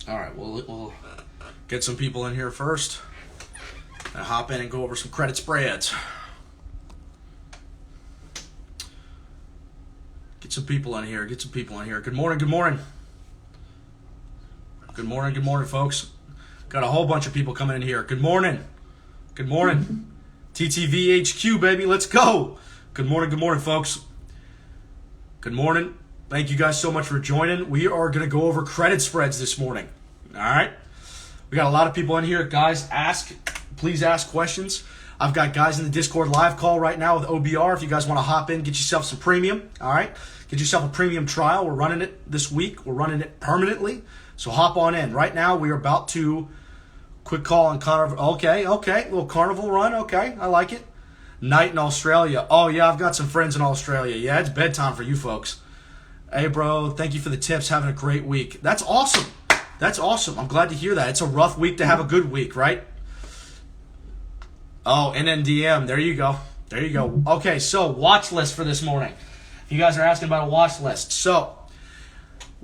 All right, we'll get some people in here first and hop in and go over some credit spreads. Get some people in here. Good morning, good morning. Good morning, folks. Got a whole bunch of people coming in here. Good morning. TTVHQ, baby, let's go. Good morning, folks. Good morning. Thank you guys so much for joining. We are going to go over credit spreads this morning. All right? We got a lot of people in here. Guys, please ask questions. I've got guys in the Discord live call right now with OBR. If you guys want to hop in, get yourself some premium. All right? Get yourself a premium trial. We're running it this week. We're running it permanently. So hop on in. Right now, we are about to quick call on Carnival. Okay. Little Carnival run. Okay. I like it. Night in Australia. Oh, yeah, I've got some friends in Australia. Yeah, it's bedtime for you folks. Hey, bro, thank you for the tips. Having a great week. That's awesome. I'm glad to hear that. It's a rough week to have a good week, right? Oh, NNDM. There you go. Okay, so watch list for this morning. You guys are asking about a watch list. So,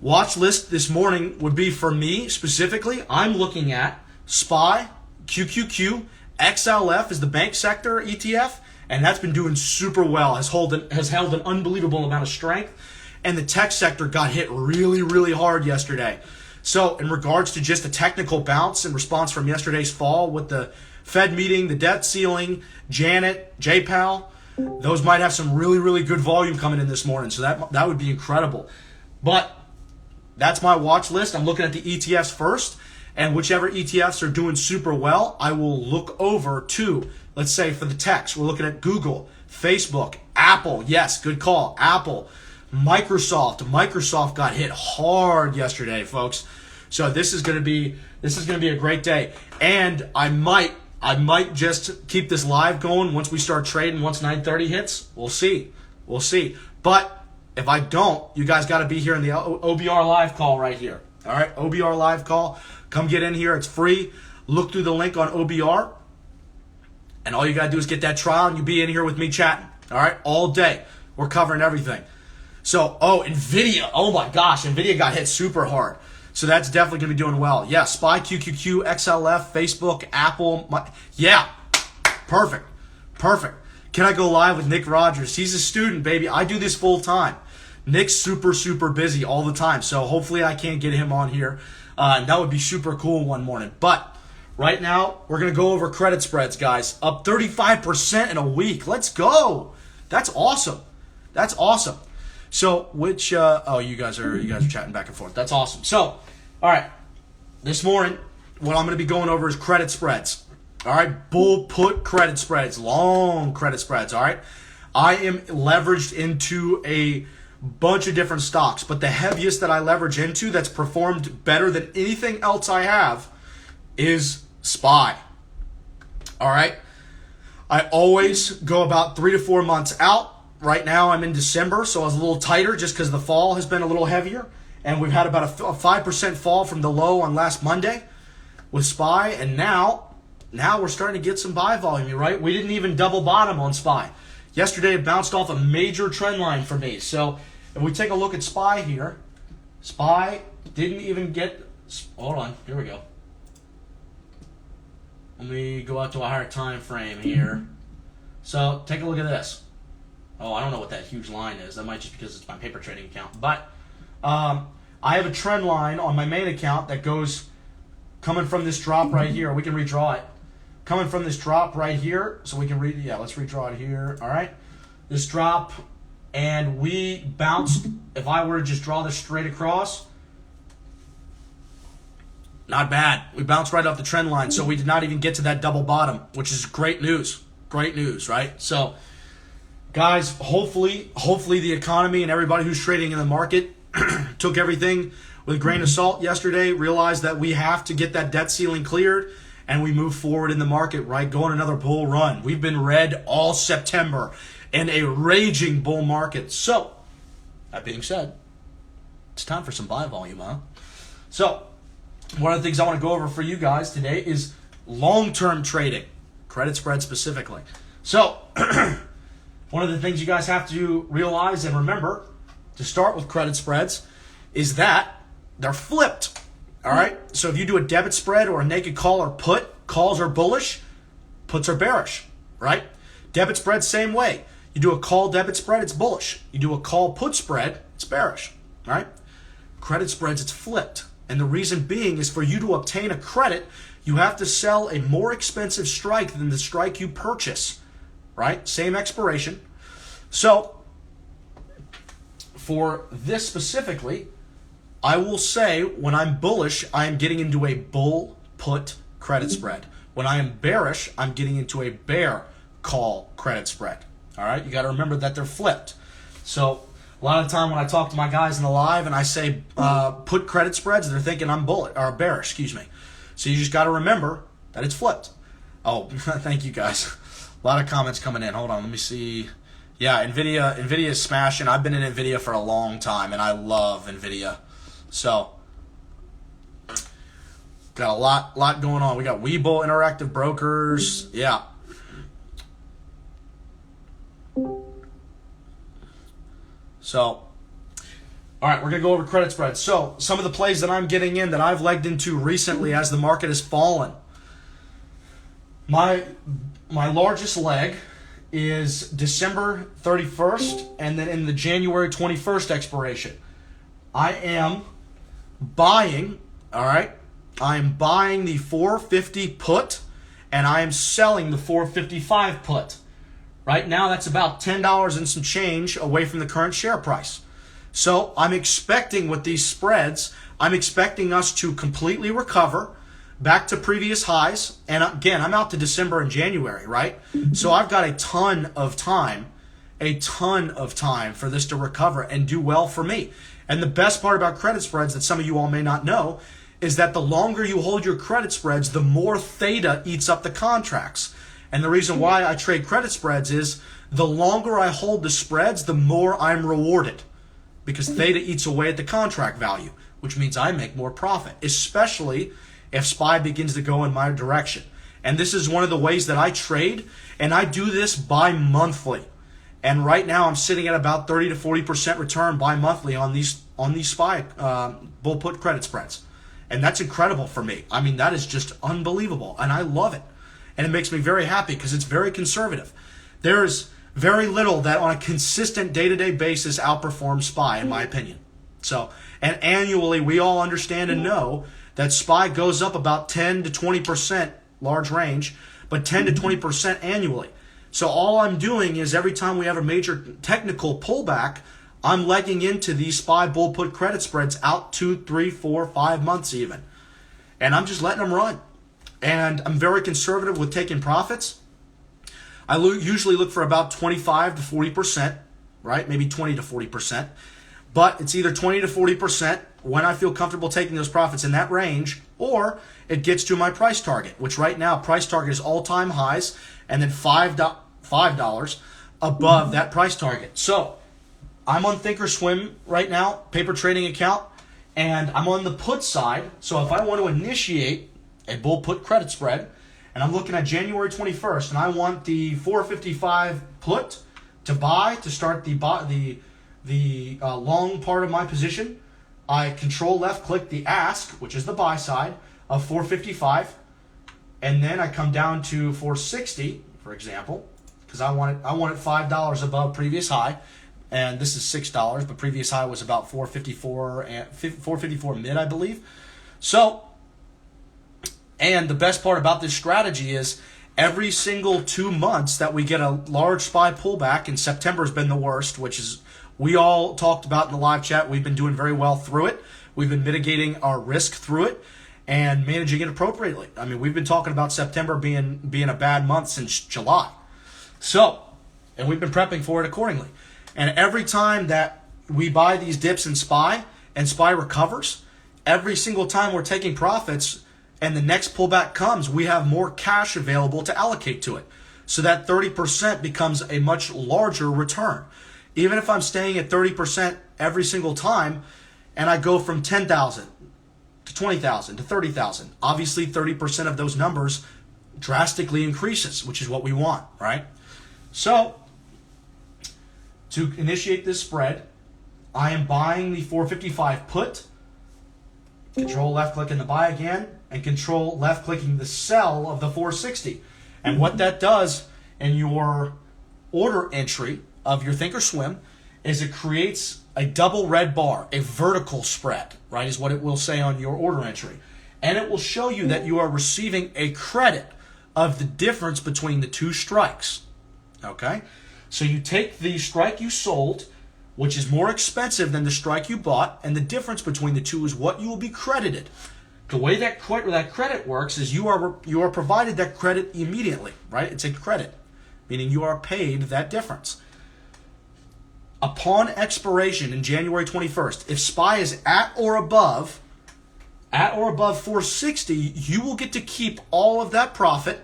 watch list this morning would be for me specifically. I'm looking at SPY, QQQ, XLF is the bank sector ETF, and that's been doing super well. Has held an unbelievable amount of strength. And the tech sector got hit really, really hard yesterday. So in regards to just a technical bounce in response from yesterday's fall with the Fed meeting, the debt ceiling, Janet, JPAL, those might have some really, really good volume coming in this morning. So that would be incredible. But that's my watch list. I'm looking at the ETFs first. And whichever ETFs are doing super well, I will look over to, let's say for the techs, we're looking at Google, Facebook, Apple. Yes, good call. Apple. Microsoft got hit hard yesterday, folks. So this is going to be a great day. And I might just keep this live going once we start trading. Once 9:30 hits, we'll see. But if I don't, you guys got to be here in the OBR live call right here. All right, OBR live call. Come get in here. It's free. Look through the link on OBR, and all you got to do is get that trial, and you be in here with me chatting. All right, all day. We're covering everything. So, NVIDIA. Oh, my gosh. NVIDIA got hit super hard. So that's definitely going to be doing well. Yeah, SPY, QQQ, XLF, Facebook, Apple. Yeah, perfect. Can I go live with Nick Rogers? He's a student, baby. I do this full time. Nick's super, super busy all the time. So hopefully I can get him on here. And that would be super cool one morning. But right now, we're going to go over credit spreads, guys. Up 35% in a week. Let's go. That's awesome. So, you guys are chatting back and forth. That's awesome. So, all right, this morning, what I'm going to be going over is credit spreads. All right, bull put credit spreads, long credit spreads. All right, I am leveraged into a bunch of different stocks, but the heaviest that I leverage into that's performed better than anything else I have is SPY. All right, I always go about 3 to 4 months out. Right now I'm in December, so I was a little tighter just because the fall has been a little heavier. And we've had about a 5% fall from the low on last Monday with SPY. And now we're starting to get some buy volume, right? We didn't even double bottom on SPY. Yesterday it bounced off a major trend line for me. So if we take a look at SPY here, SPY didn't even get... Hold on, here we go. Let me go out to a higher time frame here. So take a look at this. Oh, I don't know what that huge line is. That might just because it's my paper trading account. But I have a trend line on my main account that goes coming from this drop right here. We can redraw it. Coming from this drop right here. So we can let's redraw it here. All right. This drop, and we bounced. If I were to just draw this straight across, not bad. We bounced right off the trend line. So we did not even get to that double bottom, which is great news. Great news, right? So... guys, hopefully the economy and everybody who's trading in the market took everything with a grain of salt yesterday, realized that we have to get that debt ceiling cleared, and we move forward in the market, right? Go on another bull run. We've been red all September in a raging bull market. So, that being said, it's time for some buy volume, huh? So, one of the things I want to go over for you guys today is long-term trading, credit spread specifically. So, one of the things you guys have to realize and remember to start with credit spreads is that they're flipped. All right. So if you do a debit spread or a naked call or put, calls are bullish, puts are bearish, right? Debit spread, same way. You do a call debit spread, it's bullish. You do a call put spread, it's bearish, all right? Credit spreads, it's flipped. And the reason being is for you to obtain a credit, you have to sell a more expensive strike than the strike you purchase, right? Same expiration. So for this specifically, I will say when I'm bullish, I am getting into a bull put credit spread. When I am bearish, I'm getting into a bear call credit spread. All right, you got to remember that they're flipped. So a lot of the time when I talk to my guys in the live and I say put credit spreads, they're thinking I'm bullish or bearish, excuse me. So you just got to remember that it's flipped. Oh, thank you guys. A lot of comments coming in. Hold on, let me see. Yeah, NVIDIA is smashing. I've been in NVIDIA for a long time, and I love NVIDIA. So, got a lot going on. We got Webull Interactive Brokers. Yeah. So, all right, we're going to go over credit spreads. So, some of the plays that I'm getting in that I've legged into recently as the market has fallen. My largest leg is December 31st and then in the January 21st expiration. I am buying, all right, I am buying the 450 put and I am selling the 455 put. Right now, that's about $10 and some change away from the current share price. So I'm expecting with these spreads, I'm expecting us to completely recover back to previous highs. And again, I'm out to December and January, right? So I've got a ton of time for this to recover and do well for me. And the best part about credit spreads that some of you all may not know is that the longer you hold your credit spreads, the more theta eats up the contracts. And the reason why I trade credit spreads is the longer I hold the spreads, the more I'm rewarded because theta eats away at the contract value, which means I make more profit, especially if SPY begins to go in my direction. And this is one of the ways that I trade, and I do this bi-monthly. And right now I'm sitting at about 30 to 40% return bi-monthly on these SPY bull put credit spreads. And that's incredible for me. I mean, that is just unbelievable, and I love it. And it makes me very happy because it's very conservative. There's very little that on a consistent day-to-day basis outperforms SPY, in my opinion. So, and annually, we all understand and know that SPY goes up about 10 to 20%, large range, but 10 to 20% annually. So all I'm doing is every time we have a major technical pullback, I'm legging into these SPY bull put credit spreads out 2, 3, 4, 5 months even. And I'm just letting them run. And I'm very conservative with taking profits. I usually look for about 25 to 40%, right? Maybe 20 to 40%. But it's either 20 to 40% when I feel comfortable taking those profits in that range, or it gets to my price target, which right now price target is all-time highs and then $5 above that price target. So I'm on Thinkorswim right now, paper trading account, and I'm on the put side. So if I want to initiate a bull put credit spread, and I'm looking at January 21st, and I want the 455 put to buy to start the long part of my position, I control left click the ask, which is the buy side of 455, and then I come down to 460, for example, because I want it $5 above previous high, and this is $6, but previous high was about 454 and 454 mid, I believe. So, and the best part about this strategy is every single 2 months that we get a large SPY pullback, and September has been the worst, which is we all talked about in the live chat. We've been doing very well through it. We've been mitigating our risk through it and managing it appropriately. I mean, we've been talking about September being a bad month since July. So, and we've been prepping for it accordingly. And every time that we buy these dips in SPY and SPY recovers, every single time we're taking profits and the next pullback comes, we have more cash available to allocate to it. So that 30% becomes a much larger return. Even if I'm staying at 30% every single time and I go from 10,000 to 20,000 to 30,000, obviously 30% of those numbers drastically increases, which is what we want, right? So to initiate this spread, I am buying the 455 put Control left clicking the buy again, and control left clicking the sell of the 460. And what that does in your order entry of your Thinkorswim is it creates a double red bar, a vertical spread, right, is what it will say on your order entry. And it will show you that you are receiving a credit of the difference between the two strikes. Okay? So you take the strike you sold, which is more expensive than the strike you bought, and the difference between the two is what you will be credited. The way that credit works is you are provided that credit immediately, right? It's a credit, meaning you are paid that difference. Upon expiration in January 21st, if SPY is at or above 460, you will get to keep all of that profit,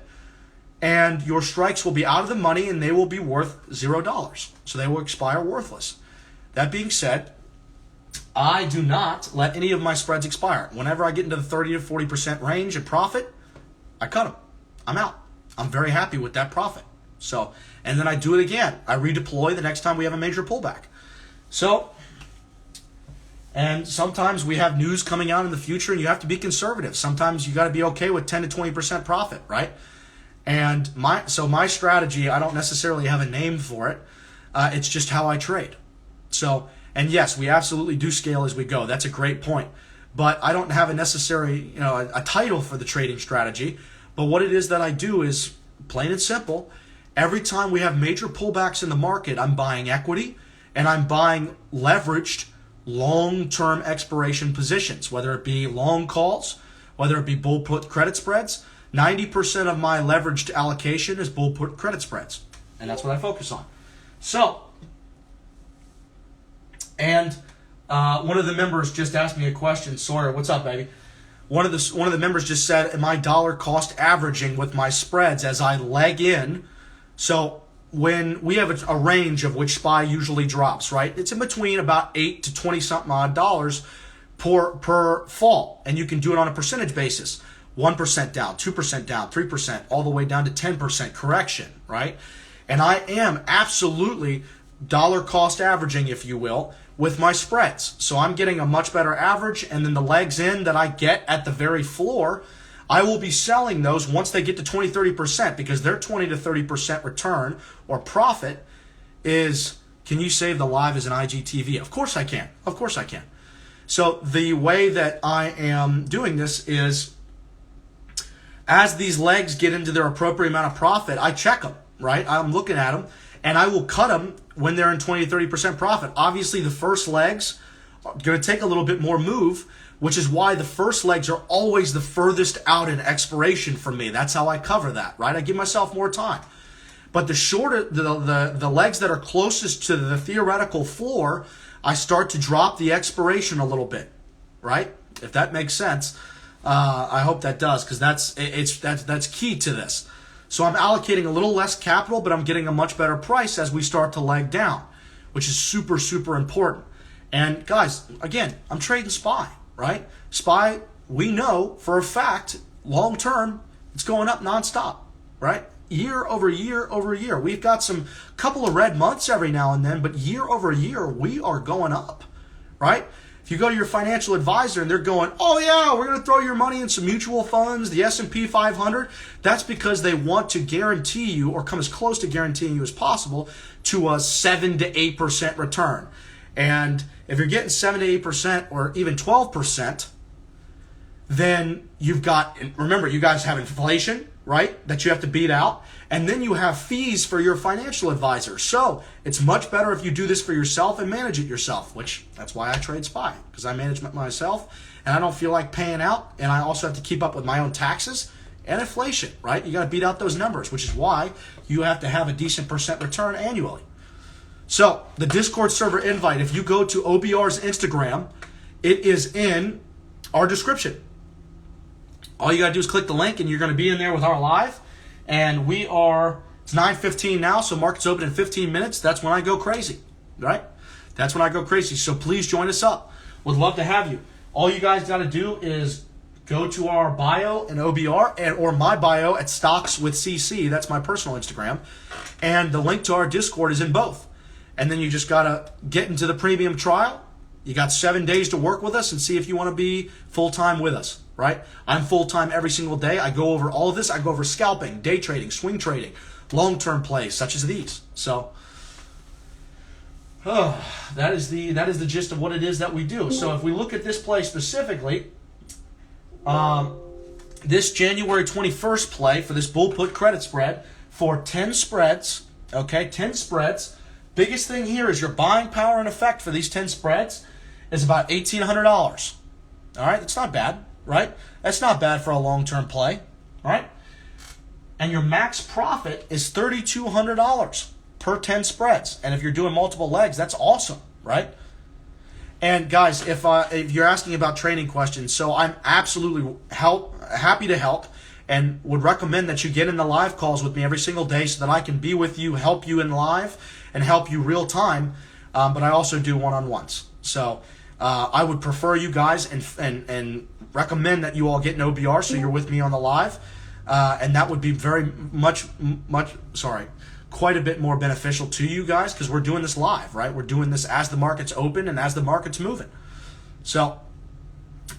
and your strikes will be out of the money and they will be worth $0. So they will expire worthless. That being said, I do not let any of my spreads expire. Whenever I get into the 30 to 40% range in profit, I cut them. I'm out. I'm very happy with that profit. So, and then I do it again. I redeploy the next time we have a major pullback. So, and sometimes we have news coming out in the future and you have to be conservative. Sometimes you got to be okay with 10 to 20% profit, right? And my strategy, I don't necessarily have a name for it. It's just how I trade. So, and yes, we absolutely do scale as we go. That's a great point. But I don't have a necessary, a title for the trading strategy. But what it is that I do is plain and simple. Every time we have major pullbacks in the market, I'm buying equity and I'm buying leveraged long-term expiration positions, whether it be long calls, whether it be bull put credit spreads. 90% of my leveraged allocation is bull put credit spreads. And that's what I focus on. So, and one of the members just asked me a question. Sawyer, what's up, baby? One of the members just said, am I dollar cost averaging with my spreads as I leg in? So when we have a range of which SPY usually drops, right? It's in between about 8 to 20 something odd dollars per fall. And you can do it on a percentage basis. 1% down, 2% down, 3%, all the way down to 10% correction, right? And I am absolutely dollar cost averaging, if you will, with my spreads. So I'm getting a much better average, and then the legs in that I get at the very floor, I will be selling those once they get to 20, 30%, because their 20 to 30% return or profit is, can you save the live as an IGTV? Of course I can. Of course I can. So the way that I am doing this is, as these legs get into their appropriate amount of profit, I check them, right? I'm looking at them, and I will cut them when they're in 20 to 30% profit. Obviously, the first legs are going to take a little bit more move, which is why the first legs are always the furthest out in expiration for me. That's how I cover that, right? I give myself more time. But the shorter, the legs that are closest to the theoretical floor, I start to drop the expiration a little bit, right? If that makes sense. I hope that does, because that's key to this. So I'm allocating a little less capital, but I'm getting a much better price as we start to leg down, which is super, super important. And guys, again, I'm trading SPY, right? SPY, we know for a fact, long term, it's going up nonstop, right? Year over year over year. We've got some couple of red months every now and then, but year over year, we are going up, right? If you go to your financial advisor and they're going, oh yeah, we're going to throw your money in some mutual funds, the S&P 500, that's because they want to guarantee you, or come as close to guaranteeing you as possible, to a 7 to 8% return. And if you're getting 7 to 8% or even 12%, then you've got, remember, you guys have inflation, right, that you have to beat out. And then you have fees for your financial advisor. So it's much better if you do this for yourself and manage it yourself, which that's why I trade SPY, because I manage it myself and I don't feel like paying out. And I also have to keep up with my own taxes and inflation, right? You got to beat out those numbers, which is why you have to have a decent percent return annually. So the Discord server invite, if you go to OBR's Instagram, it is in our description. All you got to do is click the link and you're going to be in there with our live. And we are, it's 9:15 now, so market's open in 15 minutes. That's when I go crazy, right? That's when I go crazy. So please join us up. Would love to have you. All you guys got to do is go to our bio in OBR or my bio at Stocks with CC. That's my personal Instagram. And the link to our Discord is in both. And then you just got to get into the premium trial. You got 7 days to work with us and see if you want to be full-time with us, right? I'm full-time every single day. I go over all of this. I go over scalping, day trading, swing trading, long-term plays such as these. So that is the gist of what it is that we do. So if we look at this play specifically, this January 21st play for this bull put credit spread for 10 spreads, okay, 10 spreads. Biggest thing here is your buying power and effect for these 10 spreads is about $1,800. All right, that's not bad, right? That's not bad for a long-term play, all right? And your max profit is $3,200 per 10 spreads. And if you're doing multiple legs, that's awesome, right? And guys, if you're asking about training questions, so I'm absolutely happy to help and would recommend that you get into live calls with me every single day so that I can be with you, help you in live, and help you real time. But I also do one-on-ones. So I would prefer you guys and recommend that you all get an OBR so you're with me on the live. And that would be quite a bit more beneficial to you guys because we're doing this live, right? We're doing this as the market's open and as the market's moving. So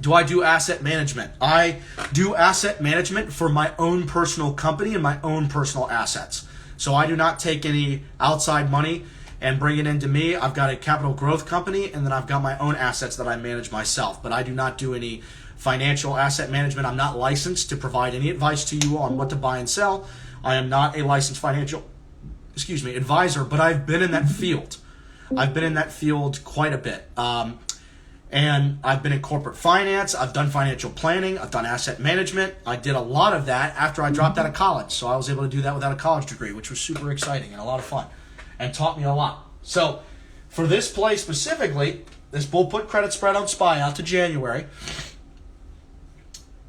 do I do asset management? I do asset management for my own personal company and my own personal assets. So I do not take any outside money and bring it into me. I've got a capital growth company and then I've got my own assets that I manage myself. But I do not do any financial asset management. I'm not licensed to provide any advice to you on what to buy and sell. I am not a licensed financial advisor, but I've been in that field. I've been in that field quite a bit. And I've been in corporate finance. I've done financial planning. I've done asset management. I did a lot of that after I dropped out of college. So I was able to do that without a college degree, which was super exciting and a lot of fun and taught me a lot. So for this play specifically, this bull put credit spread on SPY out to January,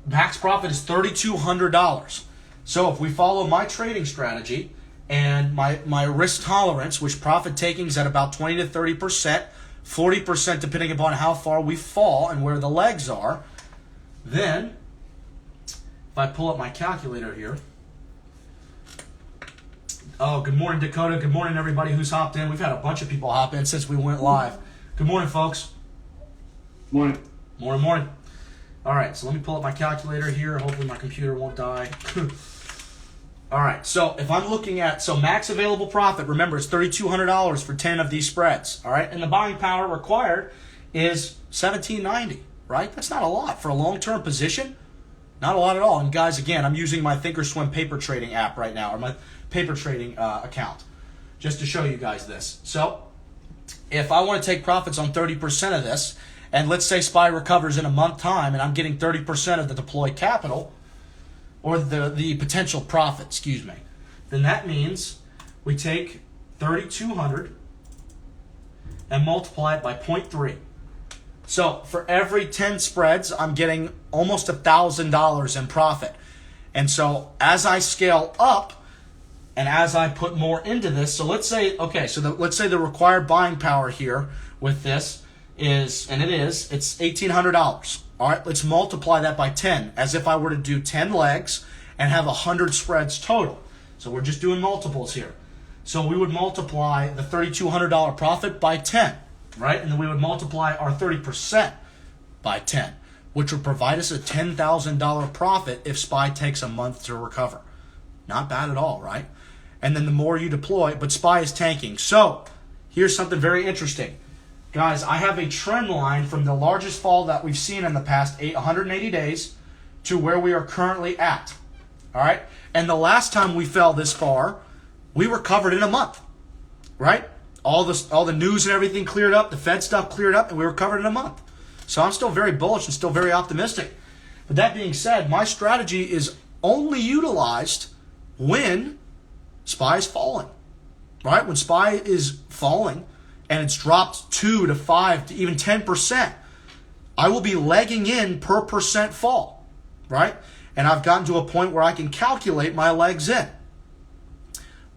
max profit is $3,200. So if we follow my trading strategy and my risk tolerance, which profit taking is at about 20 to 30%, 40% depending upon how far we fall and where the legs are, then if I pull up my calculator here. Oh, good morning, Dakota. Good morning, everybody who's hopped in. We've had a bunch of people hop in since we went live. Good morning, folks. Morning. Morning. All right, so let me pull up my calculator here. Hopefully my computer won't die. All right, so if I'm looking at, max available profit, remember it's $3,200 for 10 of these spreads, all right? And the buying power required is $1,790, right? That's not a lot for a long-term position. Not a lot at all. And guys, again, I'm using my Thinkorswim paper trading app right now, or my paper trading account, just to show you guys this. So if I want to take profits on 30% of this, and let's say SPY recovers in a month time, and I'm getting 30% of the deployed capital, or the potential profit, then that means we take 3,200 and multiply it by 0.3. So for every 10 spreads, I'm getting almost $1,000 in profit. And so as I scale up and as I put more into this, so let's say, let's say the required buying power here with this is, it's $1,800. All right, let's multiply that by 10, as if I were to do 10 legs and have 100 spreads total. So we're just doing multiples here. So we would multiply the $3,200 profit by 10, right? And then we would multiply our 30% by 10, which would provide us a $10,000 profit if SPY takes a month to recover. Not bad at all, right? And then the more you deploy, but SPY is tanking. So here's something very interesting. Guys, I have a trend line from the largest fall that we've seen in the past 180 days to where we are currently at. All right? And the last time we fell this far, we recovered in a month. Right? All the news and everything cleared up, the Fed stuff cleared up, and we recovered in a month. So I'm still very bullish and still very optimistic. But that being said, my strategy is only utilized when SPY is falling. Right? When SPY is falling, and it's dropped 2 to 5 to even 10%, I will be legging in per percent fall, right? And I've gotten to a point where I can calculate my legs in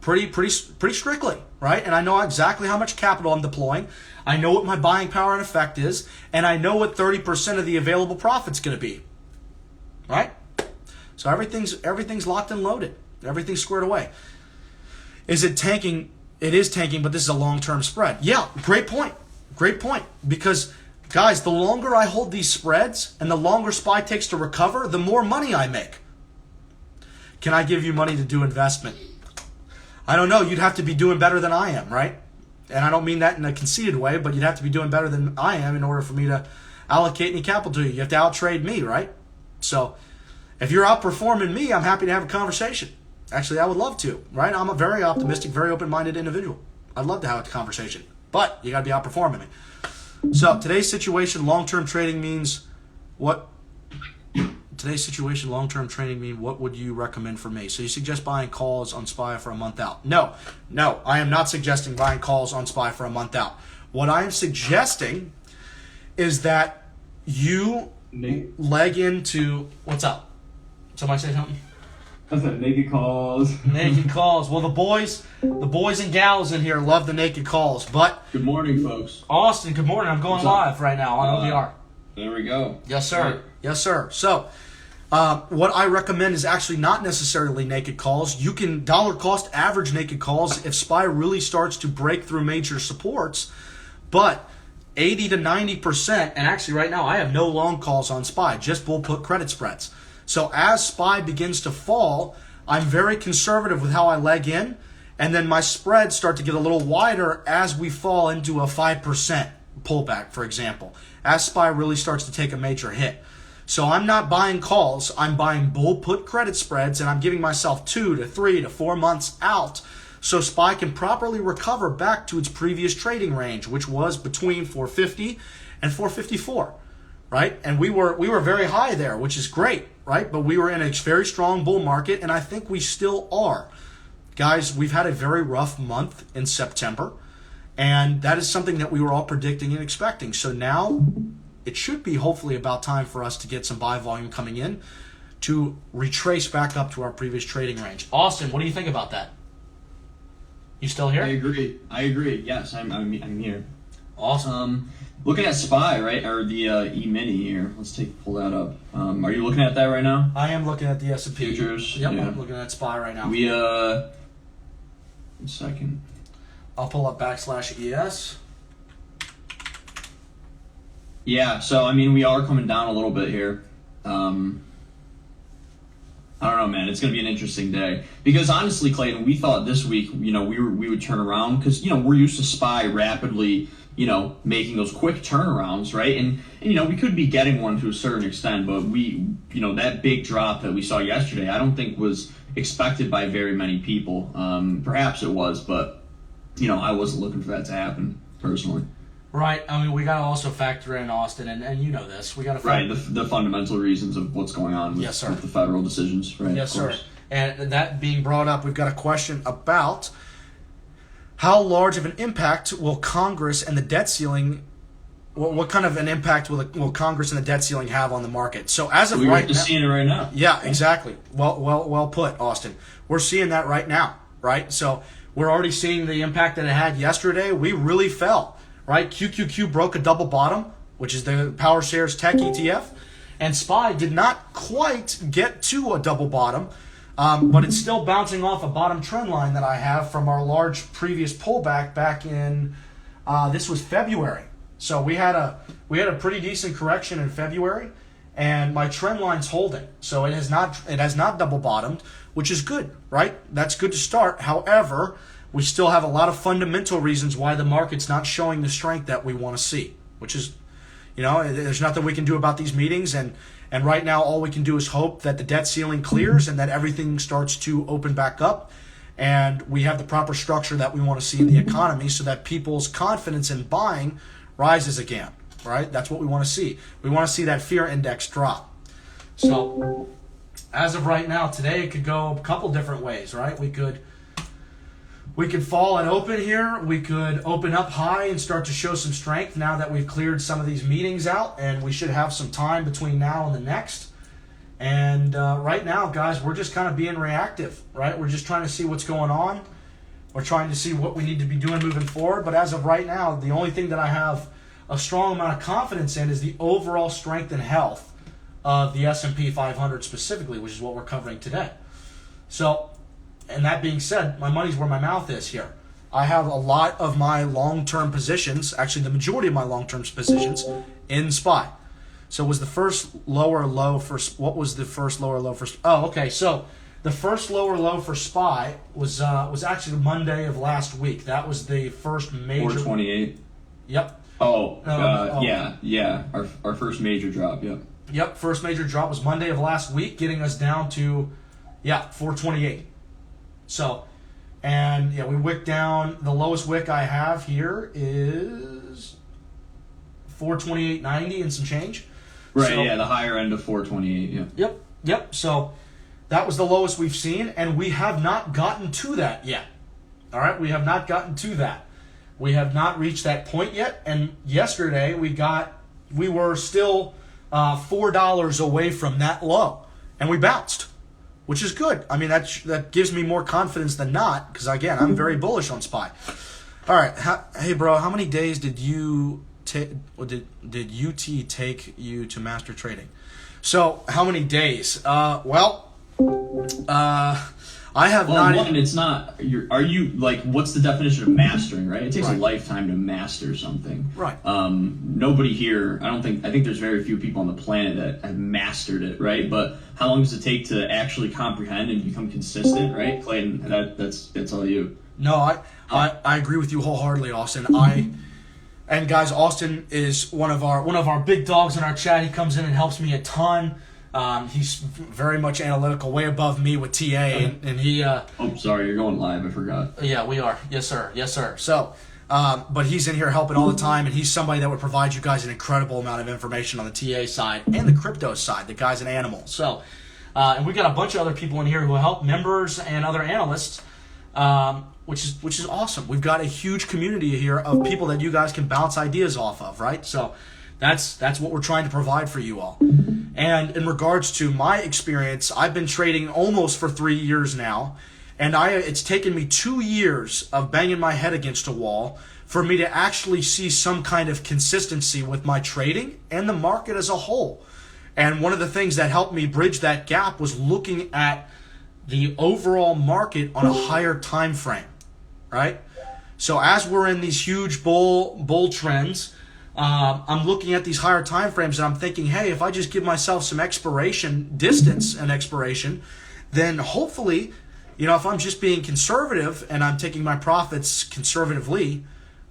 pretty strictly, right? And I know exactly how much capital I'm deploying. I know what my buying power and effect is, and I know what 30% of the available profit's going to be, right? So everything's locked and loaded. Everything's squared away. Is it tanking? It is tanking, but this is a long-term spread. Yeah, great point. Because Guys, the longer I hold these spreads and the longer SPY takes to recover, the more money I make. Can I give you money to do investment? I don't know. You'd have to be doing better than I am, right? And I don't mean that in a conceited way, but you'd have to be doing better than I am in order for me to allocate any capital to you. You have to outtrade me, right? So if you're outperforming me, I'm happy to have a conversation. Actually, I would love to, right? I'm a very optimistic, very open-minded individual. I'd love to have a conversation, but you got to be outperforming me. So today's situation, long-term trading means what? Today's situation, long-term trading mean what would you recommend for me? So you suggest buying calls on SPY for a month out. No, I am not suggesting buying calls on SPY for a month out. What I am suggesting is that you leg into, what's up? Somebody say something? I said naked calls. Naked calls. Well, the boys and gals in here love the naked calls. But Good morning, folks. Austin, good morning. I'm going live right now on OBR. There we go. Yes, sir. Right. Yes, sir. So, what I recommend is actually not necessarily naked calls. You can dollar cost average naked calls if SPY really starts to break through major supports. But 80 to 90%, and actually right now I have no long calls on SPY, just bull put credit spreads. So as SPY begins to fall, I'm very conservative with how I leg in, and then my spreads start to get a little wider as we fall into a 5% pullback, for example, as SPY really starts to take a major hit. So I'm not buying calls, I'm buying bull put credit spreads, and I'm giving myself 2 to 3 to 4 months out so SPY can properly recover back to its previous trading range, which was between 450 and 454, right? And we were very high there, which is great, right? But we were in a very strong bull market, and I think we still are. Guys, we've had a very rough month in September, and that is something that we were all predicting and expecting. So now it should be hopefully about time for us to get some buy volume coming in to retrace back up to our previous trading range. Austin, what do you think about that? You still here? I agree. Yes, I'm here. Awesome. Looking at SPY, right, or the E-mini here. Let's pull that up. Are you looking at that right now? I am looking at the S&P. Futures? Yep, Yeah. I'm looking at SPY right now. 1 second. I'll pull up /ES. Yeah, so I mean we are coming down a little bit here. I don't know, man. It's going to be an interesting day because honestly, Clayton, we thought this week, we would turn around because we're used to SPY rapidly, making those quick turnarounds, right? And we could be getting one to a certain extent, but that big drop that we saw yesterday, I don't think was expected by very many people. Perhaps it was, but I wasn't looking for that to happen personally. Right. I mean, we got to also factor in Austin, and you know this. We got to right the fundamental reasons of what's going on with, yes, sir. with the federal decisions, right? Yes, sir. And that being brought up, we've got a question about how large of an impact will Congress and the debt ceiling. What kind of an impact will Congress and the debt ceiling have on the market? So as of right now, seeing it right now. Yeah, exactly. Well put, Austin. We're seeing that right now, right? So we're already seeing the impact that it had yesterday. We really fell. Right, QQQ broke a double bottom, which is the Power Shares Tech ETF, and SPY did not quite get to a double bottom, but it's still bouncing off a bottom trend line that I have from our large previous pullback back in this was February. So we had a pretty decent correction in February, and my trend line's holding. So it has not double bottomed, which is good, right? That's good to start. However, we still have a lot of fundamental reasons why the market's not showing the strength that we want to see, which is, there's nothing we can do about these meetings. And right now, all we can do is hope that the debt ceiling clears and that everything starts to open back up. And we have the proper structure that we want to see in the economy so that people's confidence in buying rises again, right? That's what we want to see. We want to see that fear index drop. So as of right now, today, it could go a couple different ways, right? We could fall and open here. We could open up high and start to show some strength now that we've cleared some of these meetings out, and we should have some time between now and the next. And right now, guys, we're just kind of being reactive, right? We're just trying to see what's going on. We're trying to see what we need to be doing moving forward. But as of right now, the only thing that I have a strong amount of confidence in is the overall strength and health of the S&P 500 specifically, which is what we're covering today. So, and that being said, my money's where my mouth is here. I have a lot of my long-term positions, actually the majority of my long-term positions, in SPY. So was the first lower low for, what was the first lower low for, oh, okay, so the first lower low for SPY was actually Monday of last week. That was the first major. 428. Yep. Yeah. Our first major drop. Yep. Yep. First major drop was Monday of last week, getting us down to 428. So, and we wick down. The lowest wick I have here is 428.90 and some change. Right. So, yeah. The higher end of 428. Yeah. Yep. So that was the lowest we've seen, and we have not gotten to that yet. All right, we have not gotten to that. We have not reached that point yet. And yesterday we were still $4 away from that low, and we bounced, which is good. I mean, that gives me more confidence than not, because again, I'm very bullish on SPY. All right, hey bro, how many days did you did UT take you to master trading? So how many days? I have not. One, it's not. Are you like? What's the definition of mastering? Right. It takes Right. a lifetime to master something. Right. Nobody here. I think there's very few people on the planet that have mastered it. Right. But how long does it take to actually comprehend and become consistent? Right, Clayton. That's all you. No, I agree with you wholeheartedly, Austin. And guys, Austin is one of our big dogs in our chat. He comes in and helps me a ton. He's very much analytical, way above me with TA, and he. Oh, sorry, you're going live. I forgot. Yeah, we are. Yes, sir. So, but he's in here helping all the time, and he's somebody that would provide you guys an incredible amount of information on the TA side and the crypto side. The guy's an animal. So, and we got a bunch of other people in here who help members and other analysts, which is awesome. We've got a huge community here of people that you guys can bounce ideas off of, right? So. That's what we're trying to provide for you all. And in regards to my experience, I've been trading almost for 3 years now, and it's taken me 2 years of banging my head against a wall for me to actually see some kind of consistency with my trading and the market as a whole. And one of the things that helped me bridge that gap was looking at the overall market on a higher time frame, right? So as we're in these huge bull trends, I'm looking at these higher time frames and I'm thinking, hey, if I just give myself some distance and expiration, then hopefully, if I'm just being conservative and I'm taking my profits conservatively,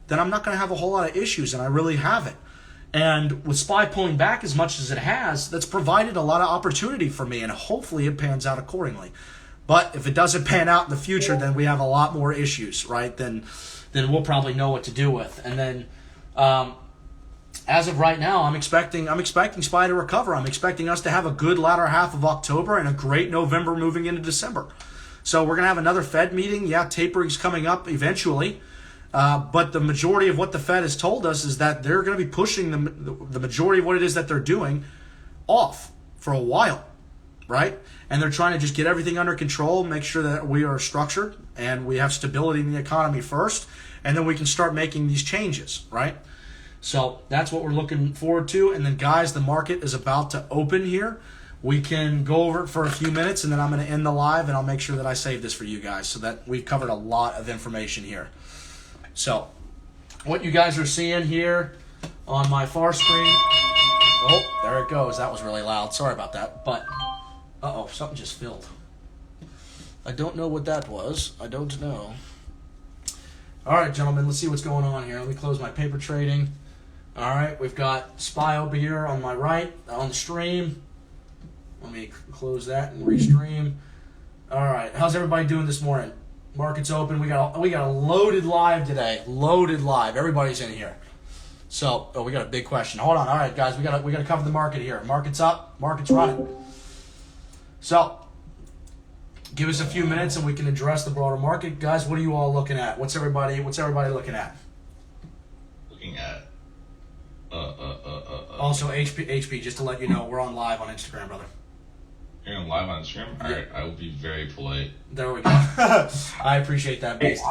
then I'm not going to have a whole lot of issues, and I really haven't. And with SPY pulling back as much as it has, that's provided a lot of opportunity for me, and hopefully it pans out accordingly. But if it doesn't pan out in the future, then we have a lot more issues, right? Then we'll probably know what to do with. And then as of right now, I'm expecting SPY to recover. I'm expecting us to have a good latter half of October and a great November moving into December. So we're going to have another Fed meeting. Yeah, tapering's coming up eventually. But the majority of what the Fed has told us is that they're going to be pushing the majority of what it is that they're doing off for a while, right? And they're trying to just get everything under control, make sure that we are structured and we have stability in the economy first, and then we can start making these changes, right? So that's what we're looking forward to. And then, guys, the market is about to open here. We can go over it for a few minutes, and then I'm going to end the live, and I'll make sure that I save this for you guys so that we've covered a lot of information here. So what you guys are seeing here on my far screen. Oh, there it goes. That was really loud. Sorry about that. But, something just filled. I don't know what that was. I don't know. All right, gentlemen, let's see what's going on here. Let me close my paper trading. All right, we've got SPY over here on my right on the stream. Let me close that and restream. All right, how's everybody doing this morning? Market's open. We got a loaded live today. Loaded live. Everybody's in here. So, we got a big question. Hold on. All right, guys, we got to cover the market here. Market's up. Market's running. So, give us a few minutes and we can address the broader market. Guys, what are you all looking at? What's everybody looking at? Looking at Also, HP, just to let you know, we're on live on Instagram, brother. You're on live on stream? Alright, I will be very polite. There we go. I appreciate that, Beast.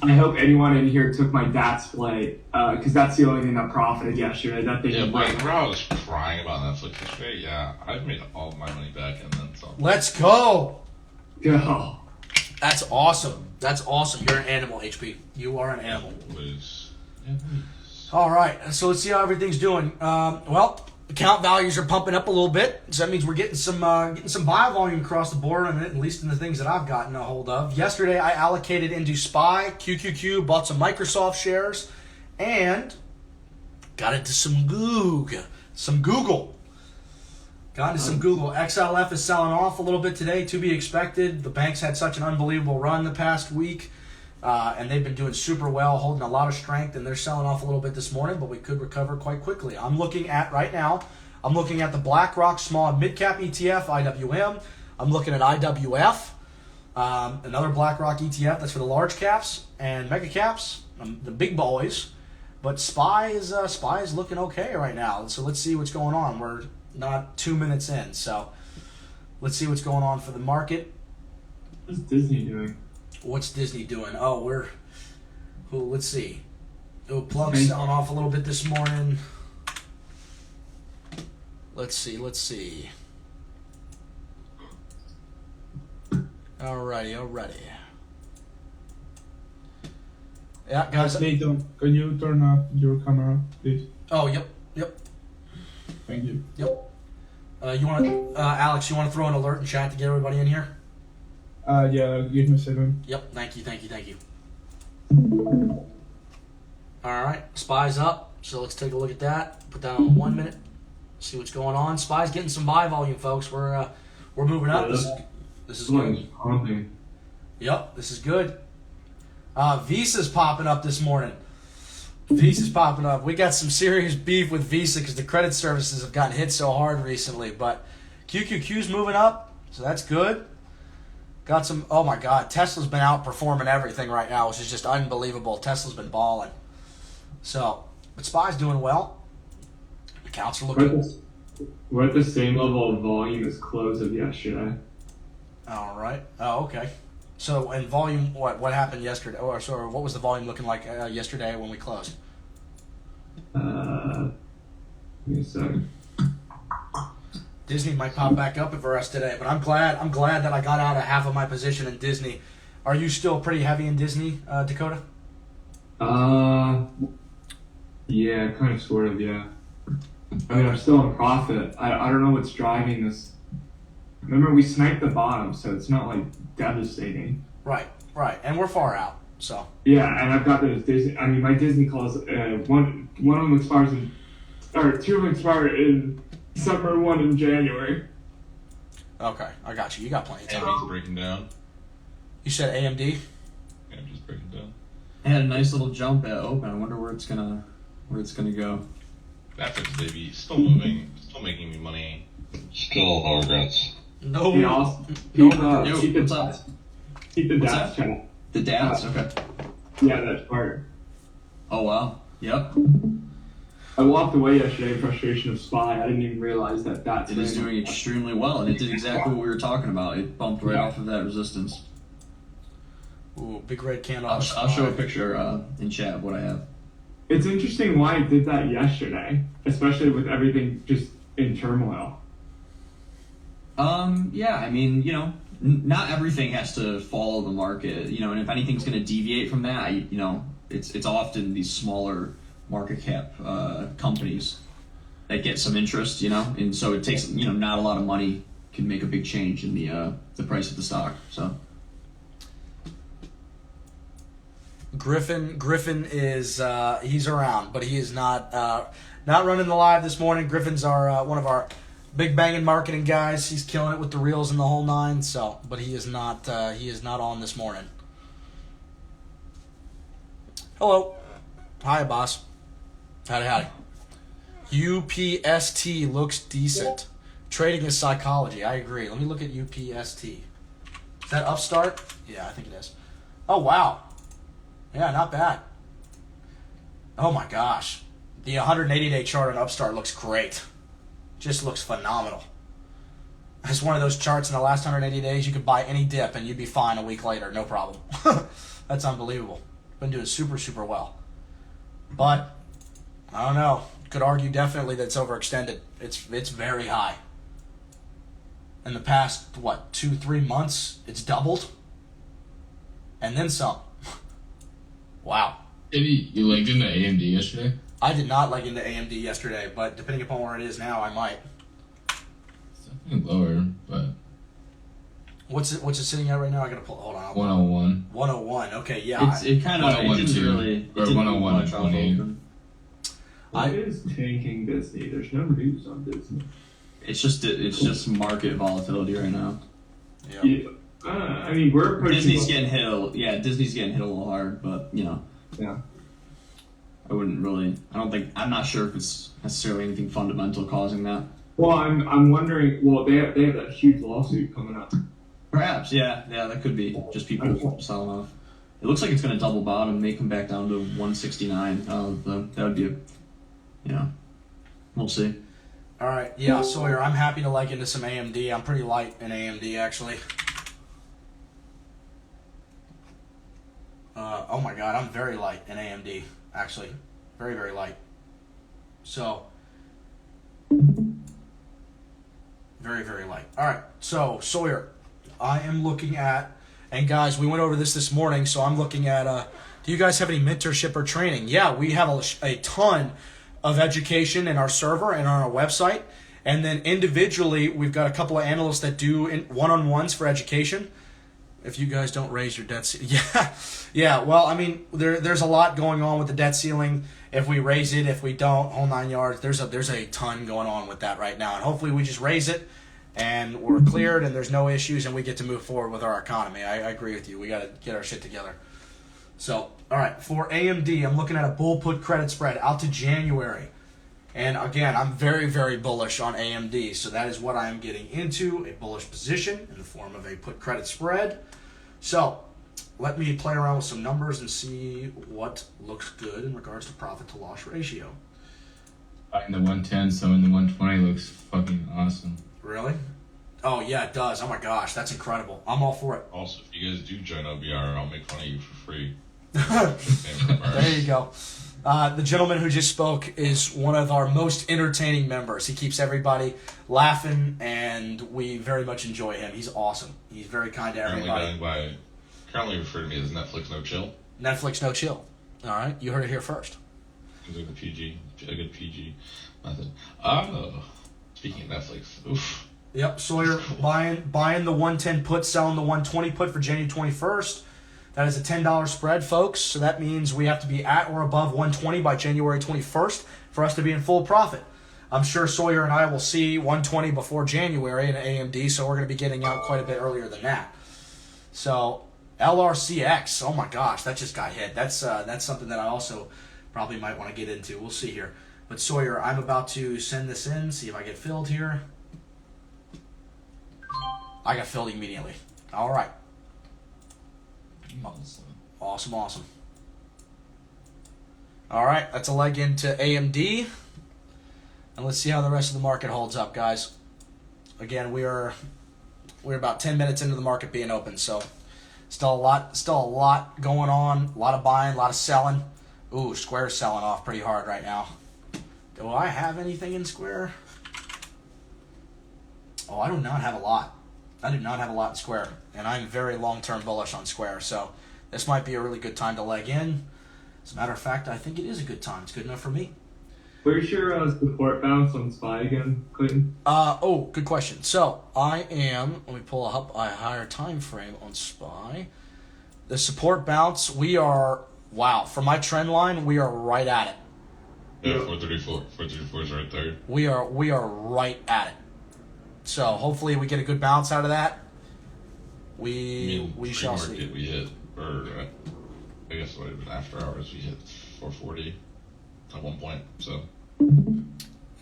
I hope anyone in here took my DATS play, because that's the only thing that profited yesterday. That thing. Yeah, but remember I was crying about Netflix yesterday? Yeah, I've made all my money back and then some. Let's go. Go. That's awesome. That's awesome. You're an animal, HP. You are an animal. Was All right, so let's see how everything's doing. Well, account values are pumping up a little bit, so that means we're getting some buy volume across the board, at least in the things that I've gotten a hold of. Yesterday, I allocated into SPY, QQQ, bought some Microsoft shares, and got into some Google. Got into some Google. XLF is selling off a little bit today, to be expected. The banks had such an unbelievable run the past week. And they've been doing super well, holding a lot of strength, and they're selling off a little bit this morning, but we could recover quite quickly. I'm looking at the BlackRock Small and Mid Cap ETF, IWM. I'm looking at IWF, another BlackRock ETF that's for the large caps and mega caps, the big boys. But SPY is looking okay right now. So let's see what's going on. We're not 2 minutes in, so let's see what's going on for the market. What's Disney doing? What's Disney doing? Let's see. Plug's selling off a little bit this morning. Let's see. Alrighty. Yeah, guys. Clayton, can you turn off your camera, please? Oh, yep. Thank you. Yep. Alex, you want to throw an alert in chat to get everybody in here? Yeah, give me a second. Yep, thank you. Alright, SPY's up, so let's take a look at that. Put that on 1 minute. See what's going on. SPY's getting some buy volume, folks. We're moving up. This is good. Yep, this is good. Visa's popping up this morning. We got some serious beef with Visa because the credit services have gotten hit so hard recently, but QQQ's moving up, so that's good. Got some, oh my God, Tesla's been outperforming everything right now, which is just unbelievable. Tesla's been balling. So, but SPY's doing well. Accounts are looking. We're at the same level of volume as close of yesterday. All right. Oh, okay. So, and volume, what happened yesterday? Or sorry, what was the volume looking like yesterday when we closed? Give me a second. Disney might pop back up for us today, but I'm glad that I got out of half of my position in Disney. Are you still pretty heavy in Disney, Dakota? Yeah, kind of, sort of, yeah. I mean, I'm still in profit. I don't know what's driving this. Remember, we sniped the bottom, so it's not like devastating. Right, and we're far out, so. Yeah, and I've got those Disney. I mean, my Disney calls. One of them expires two of them expire in December, one in January. Okay, I got you. You got plenty of time. AMD's breaking down. You said AMD? Yeah, just breaking down. I had a nice little jump at open. I wonder where it's gonna go. That's it, baby. Still moving. Still making me money. Still no regrets. No. Hey, also, Yo, keep what's up? Keep the What's DAX that? channel. The DATs, okay. Yeah, that part. Oh wow. Yep. I walked away yesterday in frustration of SPY. I didn't even realize that that's. It is doing extremely well, and it did exactly what we were talking about. It bumped right off of that resistance. Ooh, big red candle. I'll show a picture in chat of what I have. It's interesting why it did that yesterday, especially with everything just in turmoil. Yeah, I mean, not everything has to follow the market, and if anything's going to deviate from that, it's often these smaller market cap companies that get some interest, and so it takes, not a lot of money can make a big change in the price of the stock. So Griffin is he's around, but he is not running the live this morning. Griffin's one of our big banging marketing guys. He's killing it with the reels and the whole nine. So, but he is not on this morning. Hello, hi boss. Howdy. UPST looks decent. Trading is psychology. I agree. Let me look at UPST. Is that Upstart? Yeah, I think it is. Oh wow. Yeah, not bad. Oh my gosh. The 180-day chart on Upstart looks great. Just looks phenomenal. It's one of those charts in the last 180 days, you could buy any dip and you'd be fine a week later, no problem. That's unbelievable. Been doing super, super well. But, I don't know. Could argue definitely that it's overextended. It's very high. In the past, 2-3 months, it's doubled. and then some. Wow. Eddie, you legged into AMD yesterday? I did not leg into AMD yesterday, but depending upon where it is now, I might. It's definitely lower, but What's it sitting at right now? I gotta pull. Hold on. 101. 101. Okay, yeah. It kind of 101 it didn't too. really it Or didn't 101 much off 28. open. What is tanking Disney? There's no news on Disney. It's just market volatility right now. Yeah. I mean, we're approaching. Disney's getting hit. Disney's getting hit a little hard, but Yeah. I'm not sure if it's necessarily anything fundamental causing that. Well, I'm wondering. Well, they have that huge lawsuit coming up. Perhaps, yeah, that could be just people selling off. It looks like it's going to double bottom, may come back down to 169. That would be we'll see. All right, yeah, Sawyer, I'm happy to leg into some AMD. I'm pretty light in AMD, actually. Oh my God, I'm very light in AMD, actually. Very, very light. So, very, very light. All right, so, Sawyer, I am looking at, and guys, we went over this morning, so I'm looking at, do you guys have any mentorship or training? Yeah, we have a ton of education in our server and on our website. And then individually, we've got a couple of analysts that do one-on-ones for education. If you guys don't raise your debt ceiling. Yeah. Well, I mean, there's a lot going on with the debt ceiling. If we raise it, if we don't, whole 9 yards, there's a ton going on with that right now. And hopefully we just raise it and we're cleared and there's no issues and we get to move forward with our economy. I agree with you. We got to get our shit together. So, all right, for AMD, I'm looking at a bull put credit spread out to January. And again, I'm very, very bullish on AMD. So that is what I am getting into, a bullish position in the form of a put credit spread. So let me play around with some numbers and see what looks good in regards to profit to loss ratio. In the 110, so in the 120 looks fucking awesome. Really? Oh, yeah, it does. Oh, my gosh, that's incredible. I'm all for it. Also, if you guys do join OBR, I'll make fun of you for free. There you go. The gentleman who just spoke is one of our most entertaining members. He keeps everybody laughing, and we very much enjoy him. He's awesome. He's very kind to everybody. Currently referred to me as Netflix No Chill. Netflix No Chill. All right, you heard it here first. It's like a good PG method. Speaking of Netflix, oof. Yep, Sawyer buying the 110 put, selling the 120 put for January 21st. That is a $10 spread, folks. So that means we have to be at or above 120 by January 21st for us to be in full profit. I'm sure Sawyer and I will see 120 before January in AMD, so we're going to be getting out quite a bit earlier than that. So LRCX, oh my gosh, that just got hit. That's something that I also probably might want to get into. We'll see here. But Sawyer, I'm about to send this in, see if I get filled here. I got filled immediately. All right. Awesome. All right, that's a leg into AMD. And let's see how the rest of the market holds up, guys. Again, we're about 10 minutes into the market being open, so still a lot going on. A lot of buying, a lot of selling. Ooh, Square's selling off pretty hard right now. Do I have anything in Square? Oh, I do not have a lot. I do not have a lot in Square, and I'm very long-term bullish on Square, so this might be a really good time to leg in. As a matter of fact, I think it is a good time. It's good enough for me. Where's your support bounce on SPY again, Clayton? Good question. So I am, let me pull up a higher time frame on SPY. The support bounce, we are, wow, for my trend line, we are right at it. Yeah, 434 is right there. We are right at it. So hopefully we get a good bounce out of that. We shall see. We hit, or I guess it would have been after hours. We hit 440 at one point. So.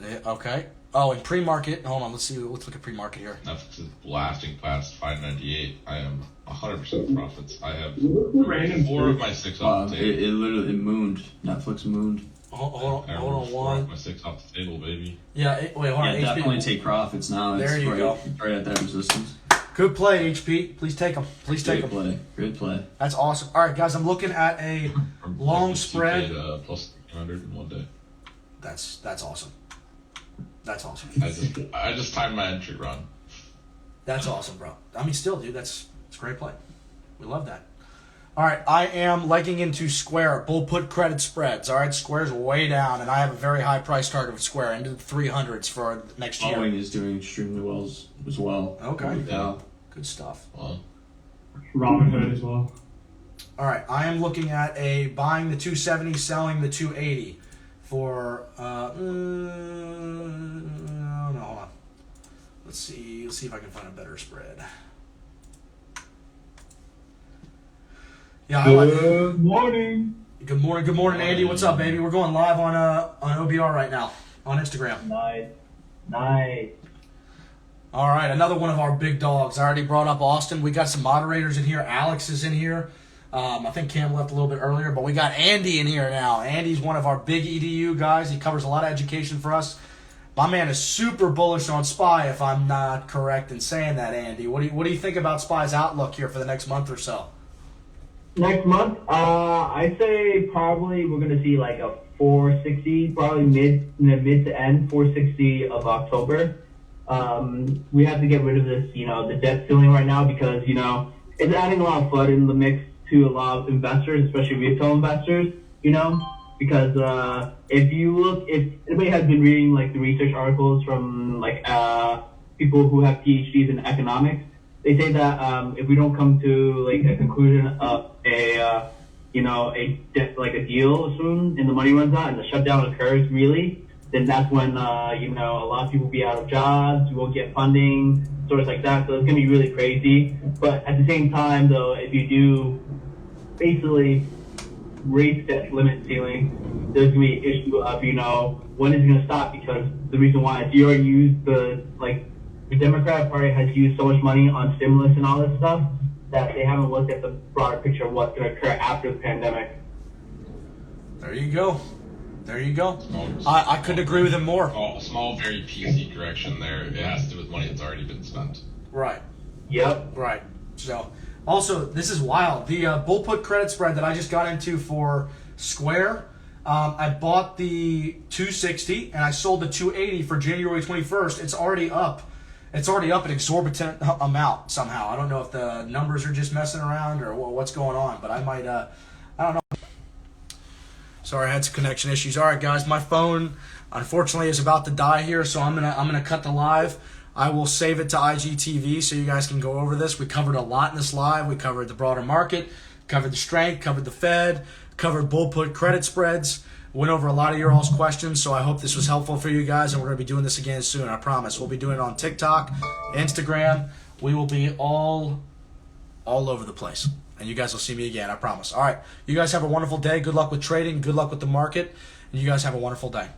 Yeah, okay. Oh, in pre-market, hold on. Let's look at pre-market here. Netflix is blasting past 598. I am 100% profits. I have Random 4 of my 6 off the table. It literally mooned. Netflix mooned. Hold on, 4 one. of my 6 off the table, baby. Yeah, wait, hold on. Yeah, definitely HP. take profits now. There you go. Right at that resistance. Good play, HP. Please take them. Please take them. Great play. That's awesome. All right, guys, I'm looking at a long spread. Plus 300 in one day. That's awesome. That's awesome. I just timed my entry run. That's awesome, bro. I mean, still, dude, it's a great play. We love that. All right, I am legging into Square, bull put credit spreads. All right, Square's way down, and I have a very high price target with Square, into the 300s for next year. Boeing is doing extremely well as well. Okay. Yeah. Good stuff. Well, Robinhood as well. All right, I am looking at buying the 270, selling the 280 for no, hold on. Let's see if I can find a better spread. Yeah, Good morning. Good morning, Andy. What's up, baby? We're going live on OBR right now on Instagram. Nice. All right, another one of our big dogs. I already brought up Austin. We got some moderators in here. Alex is in here. I think Cam left a little bit earlier, but we got Andy in here now. Andy's one of our big EDU guys. He covers a lot of education for us. My man is super bullish on SPY, if I'm not correct in saying that, Andy. What do you think about SPY's outlook here for the next month or so? Next month, I'd say probably we're going to see like a 460, probably mid to end 460 of October. We have to get rid of this, the debt ceiling right now because, it's adding a lot of FUD in the mix to a lot of investors, especially retail investors, because if anybody has been reading like the research articles from like people who have PhDs in economics, they say that if we don't come to like a conclusion of a deal soon and the money runs out and the shutdown occurs really, then that's when a lot of people will be out of jobs, we won't get funding, sort of like that. So it's gonna be really crazy. But at the same time, though, if you do basically raise that limit ceiling, there's gonna be an issue of when is it gonna stop? Because the reason why is you already used the Democratic Party has used so much money on stimulus and all this stuff that they haven't looked at the broader picture of what's going to occur after the pandemic. There you go. small, I couldn't agree with him more. small, very PC correction there. It has to do with money that's already been spent. Right. Yep. Right. So, also, this is wild. The bull put credit spread that I just got into for Square, I bought the 260 and I sold the 280 for January 21st. It's already up. It's already up an exorbitant amount somehow. I don't know if the numbers are just messing around or what's going on, but I might, I don't know. Sorry, I had some connection issues. All right, guys, my phone unfortunately is about to die here, so I'm gonna cut the live. I will save it to IGTV so you guys can go over this. We covered a lot in this live. We covered the broader market, covered the strength, covered the Fed, covered bull put credit spreads. Went over a lot of your all's questions, so I hope this was helpful for you guys, and we're going to be doing this again soon, I promise. We'll be doing it on TikTok, Instagram. We will be all over the place, and you guys will see me again, I promise. All right, you guys have a wonderful day. Good luck with trading. Good luck with the market, and you guys have a wonderful day.